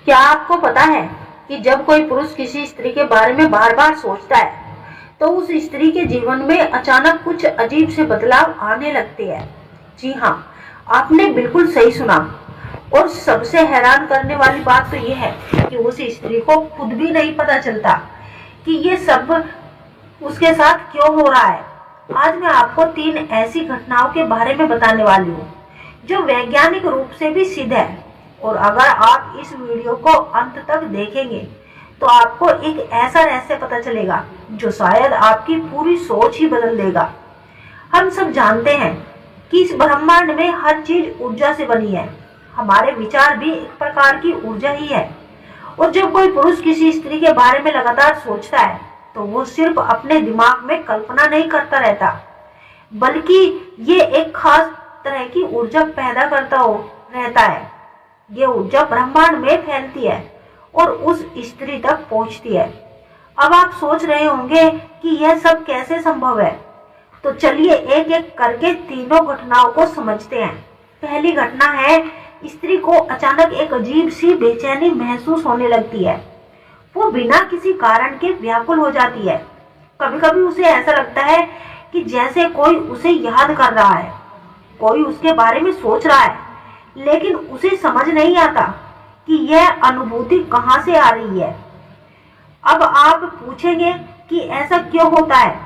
क्या आपको पता है कि जब कोई पुरुष किसी स्त्री के बारे में बार बार सोचता है तो उस स्त्री के जीवन में अचानक कुछ अजीब से बदलाव आने लगते हैं। जी हाँ, आपने बिल्कुल सही सुना। और सबसे हैरान करने वाली बात तो यह है कि उस स्त्री को खुद भी नहीं पता चलता कि ये सब उसके साथ क्यों हो रहा है। आज मैं आपको 3 ऐसी घटनाओं के बारे में बताने वाली हूँ जो वैज्ञानिक रूप से भी सिद्ध है। और अगर आप इस वीडियो को अंत तक देखेंगे तो आपको एक ऐसा रहस्य पता चलेगा जो शायद आपकी पूरी सोच ही बदल देगा। हम सब जानते हैं कि इस ब्रह्मांड में हर चीज ऊर्जा से बनी है। हमारे विचार भी एक प्रकार की ऊर्जा ही है। और जब कोई पुरुष किसी स्त्री के बारे में लगातार सोचता है तो वो सिर्फ अपने दिमाग में कल्पना नहीं करता रहता, बल्कि ये एक खास तरह की ऊर्जा पैदा करता रहता है। ये ऊर्जा ब्रह्मांड में फैलती है और उस स्त्री तक पहुंचती है। अब आप सोच रहे होंगे कि यह सब कैसे संभव है, तो चलिए एक एक करके तीनों घटनाओं को समझते हैं। पहली घटना है, स्त्री को अचानक एक अजीब सी बेचैनी महसूस होने लगती है। वो बिना किसी कारण के व्याकुल हो जाती है। कभी कभी उसे ऐसा लगता है कि जैसे कोई उसे याद कर रहा है, कोई उसके बारे में सोच रहा है, लेकिन उसे समझ नहीं आता कि यह अनुभूति कहाँ से आ रही है। अब आप पूछेंगे कि ऐसा क्यों होता है।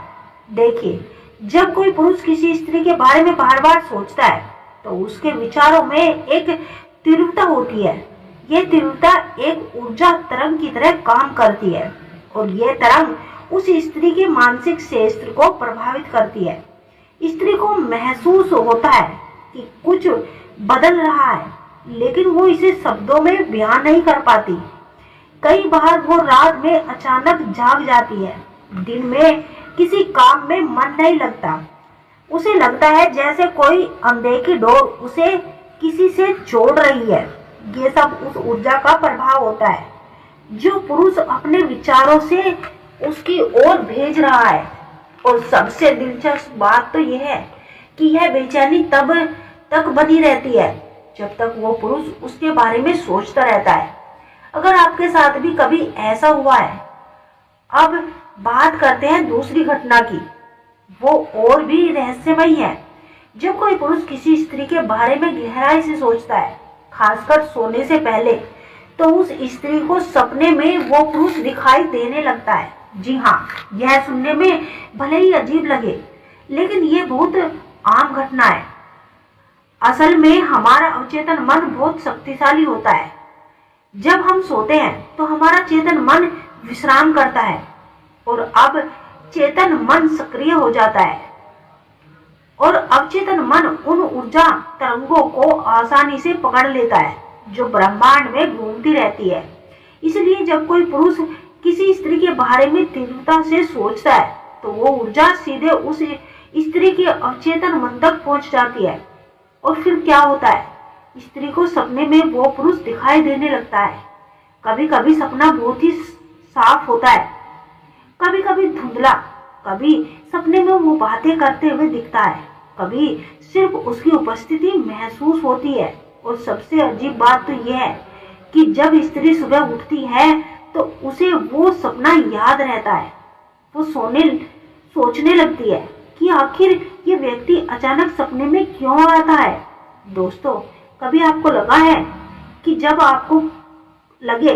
देखिए, जब कोई पुरुष किसी स्त्री के बारे में बार बार सोचता है तो उसके विचारों में एक तीव्रता होती है। यह तीव्रता एक ऊर्जा तरंग की तरह काम करती है और यह तरंग उस स्त्री के मानसिक क्षेत्र को प्रभावित करती है। स्त्री को महसूस होता है कि कुछ बदल रहा है, लेकिन वो इसे शब्दों में बयान नहीं कर पाती। कई बार वो रात में अचानक जाग जाती है। दिन में किसी काम में मन नहीं लगता। उसे लगता है जैसे कोई अनदेखी डोर उसे किसी से जोड़ रही है। ये सब उस ऊर्जा का प्रभाव होता है जो पुरुष अपने विचारों से उसकी ओर भेज रहा है। और सबसे दिलचस्प बात तो यह है कि यह बेचैनी तब तक बनी रहती है जब तक वो पुरुष उसके बारे में सोचता रहता है। अगर आपके साथ भी कभी ऐसा हुआ है। अब बात करते हैं दूसरी घटना की। वो और भी रहस्यमयी है। जब कोई पुरुष किसी स्त्री के बारे में गहराई से सोचता है, खासकर सोने से पहले, तो उस स्त्री को सपने में वो पुरुष दिखाई देने लगता है। जी हाँ, यह सुनने में भले ही अजीब लगे, लेकिन ये बहुत आम घटना है। असल में हमारा अवचेतन मन बहुत शक्तिशाली होता है। जब हम सोते हैं तो हमारा चेतन मन विश्राम करता है और अब चेतन मन सक्रिय हो जाता है और अवचेतन मन उन ऊर्जा तरंगों को आसानी से पकड़ लेता है जो ब्रह्मांड में घूमती रहती है। इसलिए जब कोई पुरुष किसी स्त्री के बारे में तीव्रता से सोचता है तो वो ऊर्जा सीधे उस स्त्री के अवचेतन मन तक पहुंच जाती है। और फिर क्या होता है, स्त्री को सपने में वो पुरुष दिखाई देने लगता है। कभी कभी सपना बहुत ही साफ होता है, कभी कभी धुंधला, कभी सपने में वो बातें करते हुए दिखता है, कभी सिर्फ उसकी उपस्थिति महसूस होती है। और सबसे अजीब बात तो यह है कि जब स्त्री सुबह उठती है तो उसे वो सपना याद रहता है। वो सोचने लगती है कि आखिर ये व्यक्ति अचानक सपने में क्यों आता है। दोस्तों, कभी आपको लगा है कि जब आपको लगे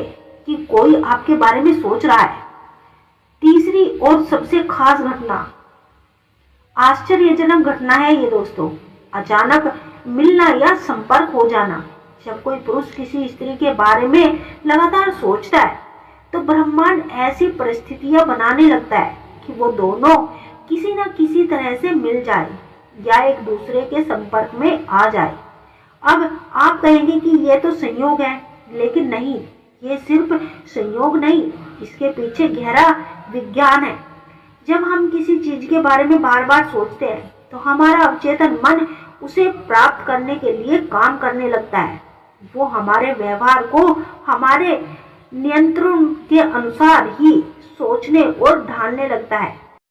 कि कोई आपके बारे में सोच रहा है। तीसरी और सबसे खास घटना, आश्चर्यजनक घटना है ये दोस्तों, अचानक मिलना या संपर्क हो जाना। जब कोई पुरुष किसी स्त्री के बारे में लगातार सोचता है तो ब्रह्मांड ऐसी परिस्थितियां बनाने लगता है कि वो दोनों किसी न किसी तरह से मिल जाए या एक दूसरे के संपर्क में आ जाए। अब आप कहेंगे कि ये तो संयोग है, लेकिन नहीं, ये सिर्फ संयोग नहीं, इसके पीछे गहरा विज्ञान है। जब हम किसी चीज के बारे में बार बार सोचते हैं तो हमारा अवचेतन मन उसे प्राप्त करने के लिए काम करने लगता है। वो हमारे व्यवहार को हमारे नियंत्रण के अनुसार ही सोचने और ढालने लगता है।